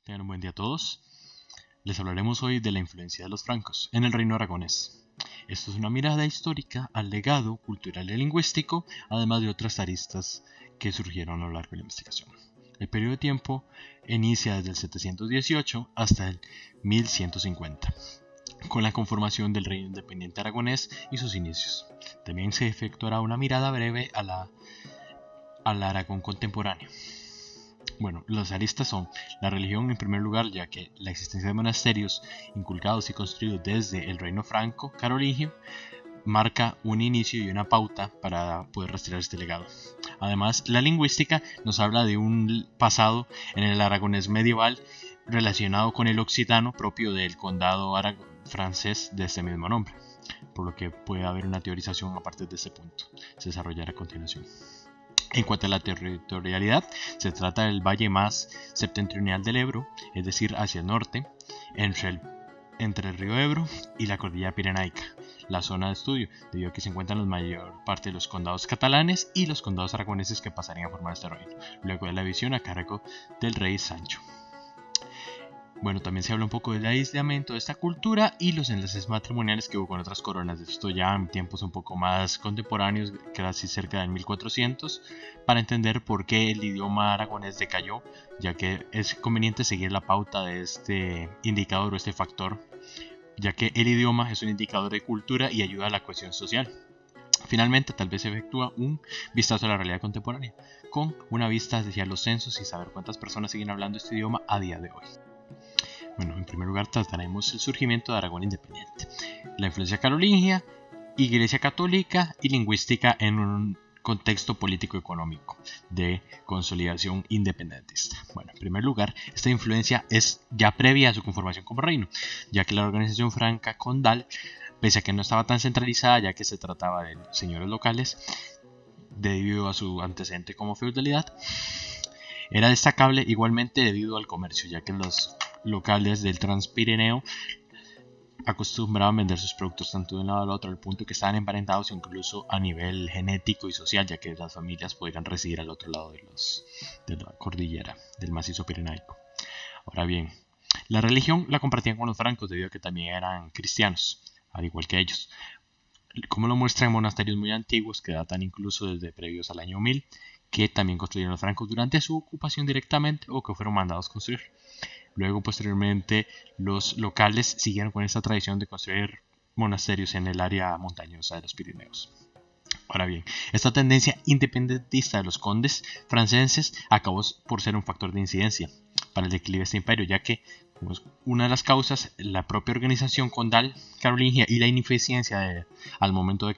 Tengan un buen día a todos. Les hablaremos hoy de la influencia de los francos en el reino aragonés. Esto es una mirada histórica al legado cultural y lingüístico, además de otras aristas que surgieron a lo largo de la investigación. El periodo de tiempo inicia desde el 718 hasta el 1150, con la conformación del reino independiente aragonés y sus inicios. También se efectuará una mirada breve al Aragón contemporáneo. Bueno, las aristas son la religión en primer lugar, ya que la existencia de monasterios inculcados y construidos desde el reino franco carolingio marca un inicio y una pauta para poder rastrear este legado. Además, la lingüística nos habla de un pasado en el aragonés medieval relacionado con el occitano propio del condado francés de este mismo nombre, por lo que puede haber una teorización a partir de este punto. Se desarrollará a continuación. En cuanto a la territorialidad, se trata del valle más septentrional del Ebro, es decir, hacia el norte, entre el río Ebro y la cordillera pirenaica, la zona de estudio, debido a que se encuentran la mayor parte de los condados catalanes y los condados aragoneses que pasarían a formar este reino, luego de la división a cargo del rey Sancho. Bueno, también se habla un poco del aislamiento de esta cultura y los enlaces matrimoniales que hubo con otras coronas. Esto ya en tiempos un poco más contemporáneos, casi cerca del 1400, para entender por qué el idioma aragonés decayó, ya que es conveniente seguir la pauta de este indicador o este factor, ya que el idioma es un indicador de cultura y ayuda a la cohesión social. Finalmente, tal vez se efectúa un vistazo a la realidad contemporánea, con una vista hacia los censos y saber cuántas personas siguen hablando este idioma a día de hoy. Bueno, en primer lugar trataremos el surgimiento de Aragón independiente, la influencia carolingia, iglesia católica y lingüística en un contexto político-económico de consolidación independentista. Bueno, en primer lugar, esta influencia es ya previa a su conformación como reino, ya que la organización franca condal, pese a que no estaba tan centralizada, ya que se trataba de señores locales, debido a su antecedente como feudalidad, era destacable igualmente debido al comercio, ya que los locales del Transpirineo acostumbraban a vender sus productos tanto de un lado al otro, al punto que estaban emparentados incluso a nivel genético y social, ya que las familias podrían residir al otro lado de la cordillera, del macizo pirenaico. Ahora bien, la religión la compartían con los francos debido a que también eran cristianos, al igual que ellos, como lo muestran monasterios muy antiguos que datan incluso desde previos al año 1000, que también construyeron los francos durante su ocupación directamente o que fueron mandados a construir. Luego, posteriormente, los locales siguieron con esta tradición de construir monasterios en el área montañosa de los Pirineos. Ahora bien, esta tendencia independentista de los condes franceses acabó por ser un factor de incidencia para el declive de este imperio, ya que una de las causas, la propia organización condal carolingia y la ineficiencia al momento de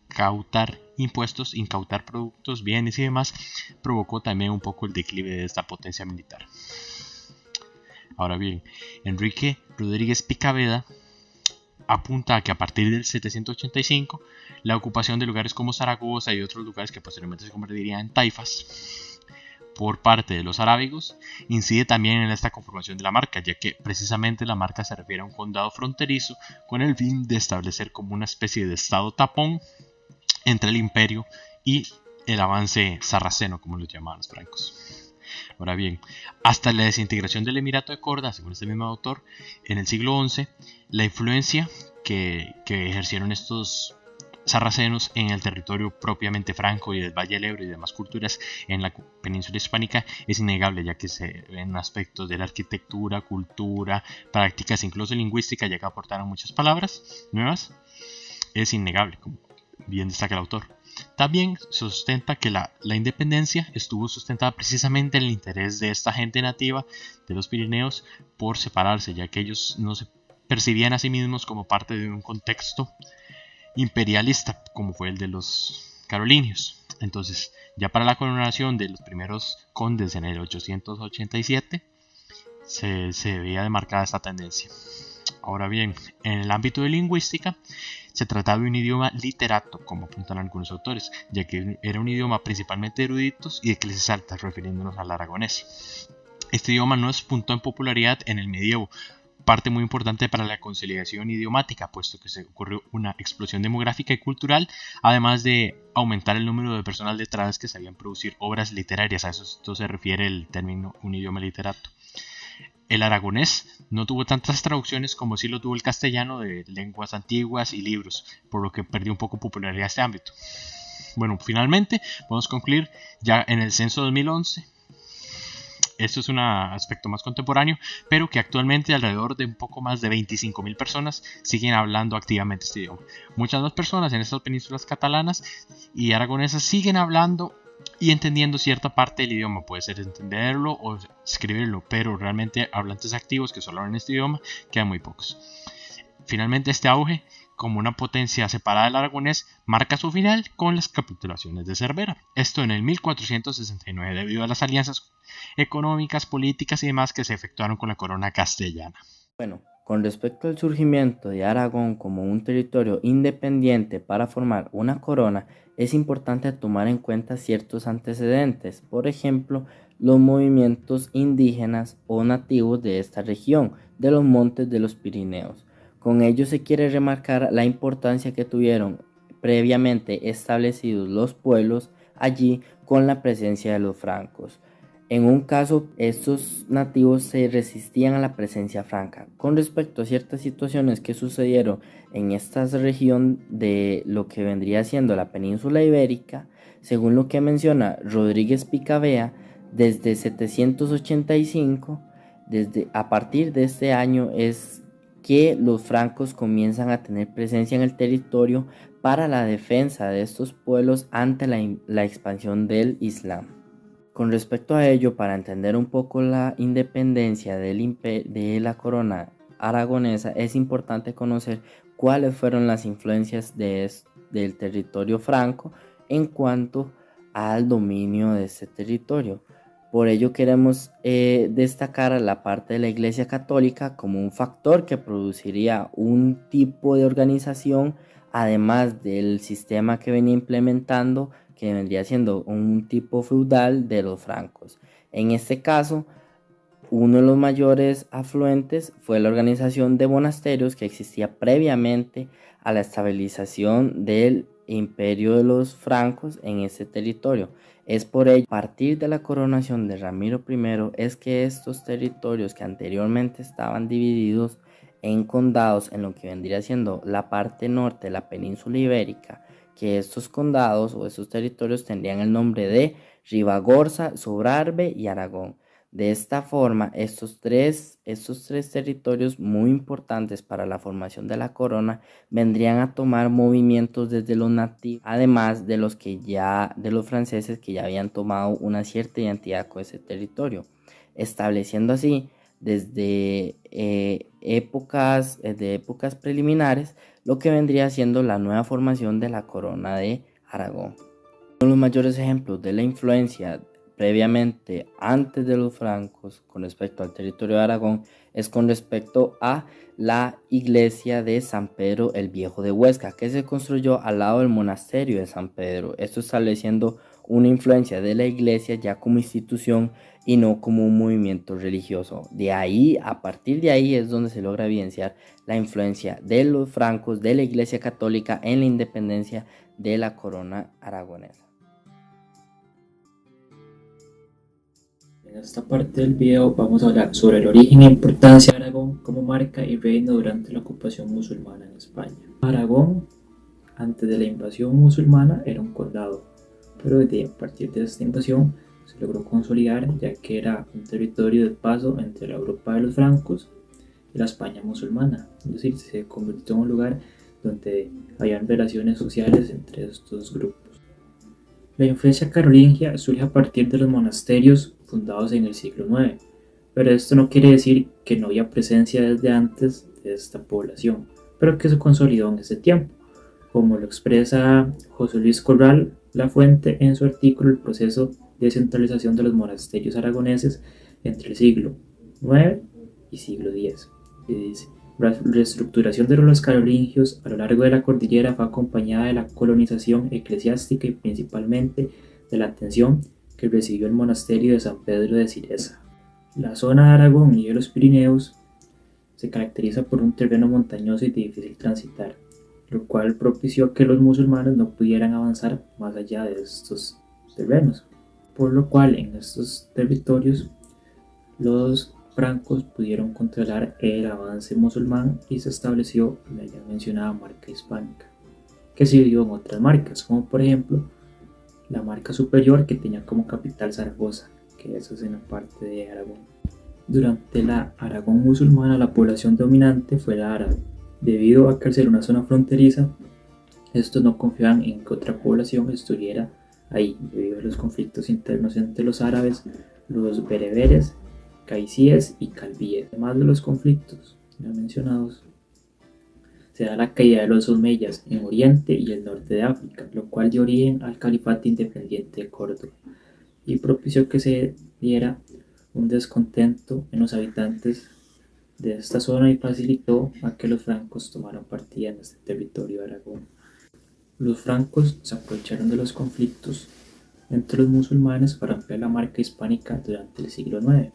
incautar impuestos, incautar productos, bienes y demás, provocó también un poco el declive de esta potencia militar. Ahora bien, Enrique Rodríguez Picabeda apunta a que a partir del 785 la ocupación de lugares como Zaragoza y otros lugares que posteriormente se convertirían en taifas por parte de los arábigos incide también en esta conformación de la marca, ya que precisamente la marca se refiere a un condado fronterizo con el fin de establecer como una especie de estado tapón entre el imperio y el avance sarraceno, como lo llamaban los francos. Ahora bien, hasta la desintegración del Emirato de Córdoba, según este mismo autor, en el siglo XI, la influencia que ejercieron estos sarracenos en el territorio propiamente franco y del Valle del Ebro y demás culturas en la península hispánica es innegable, ya que se ven aspectos de la arquitectura, cultura, prácticas, incluso lingüística, ya que aportaron muchas palabras nuevas. Es innegable, como bien destaca el autor. También sustenta que la independencia estuvo sustentada precisamente en el interés de esta gente nativa de los Pirineos por separarse, ya que ellos no se percibían a sí mismos como parte de un contexto imperialista como fue el de los carolingios. Entonces, ya para la coronación de los primeros condes en el 887 se veía demarcada esta tendencia. Ahora bien, en el ámbito de lingüística se trataba de un idioma literato, como apuntan algunos autores, ya que era un idioma principalmente de eruditos y de clases altas, refiriéndonos al aragonés. Este idioma no despuntó en popularidad en el medievo, parte muy importante para la consolidación idiomática, puesto que se ocurrió una explosión demográfica y cultural, además de aumentar el número de personas letradas que sabían producir obras literarias. A eso se refiere el término un idioma literato. El aragonés no tuvo tantas traducciones como sí lo tuvo el castellano de lenguas antiguas y libros, por lo que perdió un poco popularidad este ámbito. Bueno, finalmente podemos concluir ya en el censo 2011. Esto es un aspecto más contemporáneo, pero que actualmente alrededor de un poco más de 25.000 personas siguen hablando activamente este idioma. Muchas más personas en estas penínsulas catalanas y aragonesas siguen hablando y entendiendo cierta parte del idioma. Puede ser entenderlo o escribirlo, pero realmente hablantes activos que solo hablan este idioma quedan muy pocos. Finalmente, este auge, como una potencia separada del aragonés, marca su final con las capitulaciones de Cervera. Esto en el 1469, debido a las alianzas económicas, políticas y demás que se efectuaron con la corona castellana. Bueno, con respecto al surgimiento de Aragón como un territorio independiente para formar una corona, es importante tomar en cuenta ciertos antecedentes, por ejemplo, los movimientos indígenas o nativos de esta región, de los montes de los Pirineos. Con ello se quiere remarcar la importancia que tuvieron previamente establecidos los pueblos allí con la presencia de los francos. En un caso, estos nativos se resistían a la presencia franca. Con respecto a ciertas situaciones que sucedieron en esta región de lo que vendría siendo la península ibérica, según lo que menciona Rodríguez Picabea, desde 785, a partir de este año es que los francos comienzan a tener presencia en el territorio para la defensa de estos pueblos ante la expansión del Islam. Con respecto a ello, para entender un poco la independencia de la corona aragonesa, es importante conocer cuáles fueron las influencias del territorio franco en cuanto al dominio de este territorio. Por ello queremos destacar a la parte de la Iglesia Católica como un factor que produciría un tipo de organización, además del sistema que venía implementando, que vendría siendo un tipo feudal de los francos. En este caso, uno de los mayores afluentes fue la organización de monasterios que existía previamente a la estabilización del imperio de los francos en este territorio. Es por ello, a partir de la coronación de Ramiro I, es que estos territorios que anteriormente estaban divididos en condados en lo que vendría siendo la parte norte de la península ibérica, que estos condados o estos territorios tendrían el nombre de Ribagorza, Sobrarbe y Aragón. De esta forma, estos tres territorios muy importantes para la formación de la corona vendrían a tomar movimientos desde los nativos, además de de los franceses que ya habían tomado una cierta identidad con ese territorio, estableciendo así desde épocas preliminares lo que vendría siendo la nueva formación de la corona de Aragón. Uno de los mayores ejemplos de la influencia previamente antes de los francos con respecto al territorio de Aragón es con respecto a la iglesia de San Pedro el Viejo de Huesca, que se construyó al lado del monasterio de San Pedro, esto estableciendo una influencia de la iglesia ya como institución y no como un movimiento religioso. De ahí, a partir de ahí es donde se logra evidenciar la influencia de los francos, de la iglesia católica en la independencia de la corona aragonesa. En esta parte del video vamos a hablar sobre el origen e importancia de Aragón como marca y reino durante la ocupación musulmana en España. Aragón, antes de la invasión musulmana, era un condado, pero a partir de esta invasión se logró consolidar, ya que era un territorio de paso entre la Europa de los francos y la España musulmana, es decir, se convirtió en un lugar donde habían relaciones sociales entre estos grupos. La influencia carolingia surge a partir de los monasterios fundados en el siglo IX, pero esto no quiere decir que no había presencia desde antes de esta población, pero que se consolidó en ese tiempo, como lo expresa José Luis Corral Lafuente en su artículo El proceso de centralización de los monasterios aragoneses entre el siglo IX y siglo X, que dice: la reestructuración de los carolingios a lo largo de la cordillera fue acompañada de la colonización eclesiástica y principalmente de la atención que recibió el monasterio de San Pedro de Ciresa. La zona de Aragón y de los Pirineos se caracteriza por un terreno montañoso y de difícil transitar, lo cual propició que los musulmanes no pudieran avanzar más allá de estos terrenos, por lo cual en estos territorios los francos pudieron controlar el avance musulmán y se estableció la ya mencionada marca hispánica, que se dividió en otras marcas, como por ejemplo la marca superior, que tenía como capital Zaragoza, que eso es en la parte de Aragón. Durante la Aragón musulmana, la población dominante fue la árabe. Debido a que al ser una zona fronteriza, estos no confiaban en que otra población estuviera ahí, debido a los conflictos internos entre los árabes, los bereberes, caicíes y calvíes. Además de los conflictos ya mencionados, se da la caída de los omeyas en Oriente y el norte de África, lo cual dio origen al califato independiente de Córdoba y propició que se diera un descontento en los habitantes de esta zona y facilitó a que los francos tomaran partida en este territorio de Aragón. Los francos se aprovecharon de los conflictos entre los musulmanes para ampliar la marca hispánica durante el siglo IX,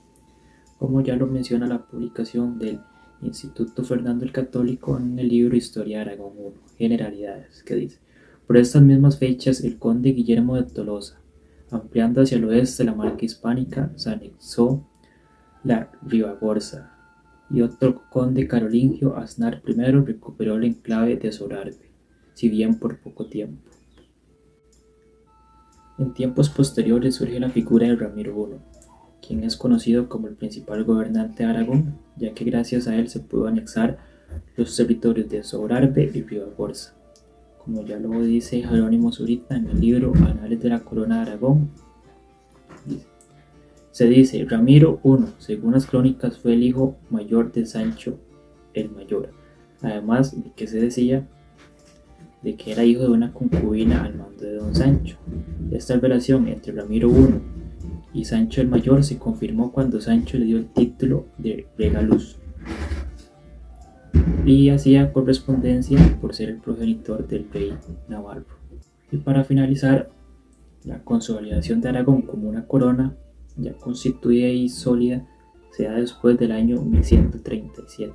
como ya lo menciona la publicación del Instituto Fernando el Católico en el libro Historia de Aragón I, Generalidades, que dice: por estas mismas fechas el conde Guillermo de Tolosa, ampliando hacia el oeste la marca hispánica, se anexó la Ribagorza, y otro conde carolingio, Aznar I, recuperó el enclave de Sorarbe, si bien por poco tiempo. En tiempos posteriores surge la figura de Ramiro I, quien es conocido como el principal gobernante de Aragón, ya que gracias a él se pudo anexar los territorios de Sobrarbe y Ribagorza, como ya lo dice Jerónimo Zurita en el libro Anales de la Corona de Aragón. Se dice: Ramiro I, según las crónicas, fue el hijo mayor de Sancho el Mayor, además de que se decía de que era hijo de una concubina al mando de don Sancho. Esta relación entre Ramiro I y Sancho el Mayor se confirmó cuando Sancho le dio el título de regalus y hacía correspondencia por ser el progenitor del rey Navarro. Y para finalizar, la consolidación de Aragón como una corona ya constituida y sólida se da después del año 1137,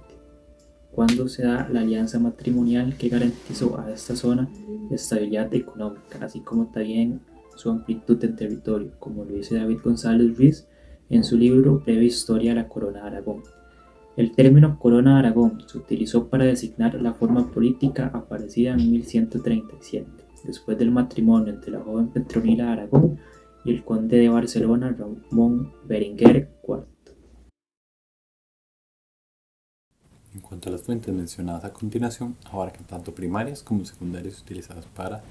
cuando se da la alianza matrimonial que garantizó a esta zona estabilidad económica, así como también su amplitud en territorio, como lo dice David González Ruiz en su libro Breve Historia de la Corona de Aragón. El término Corona de Aragón se utilizó para designar la forma política aparecida en 1137, después del matrimonio entre la joven Petronila de Aragón y el conde de Barcelona Ramón Berenguer IV. En cuanto a las fuentes mencionadas a continuación, abarcan tanto primarias como secundarias utilizadas para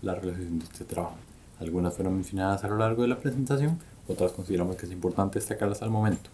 la realización de este trabajo. Algunas fueron mencionadas a lo largo de la presentación, otras consideramos que es importante destacarlas al momento.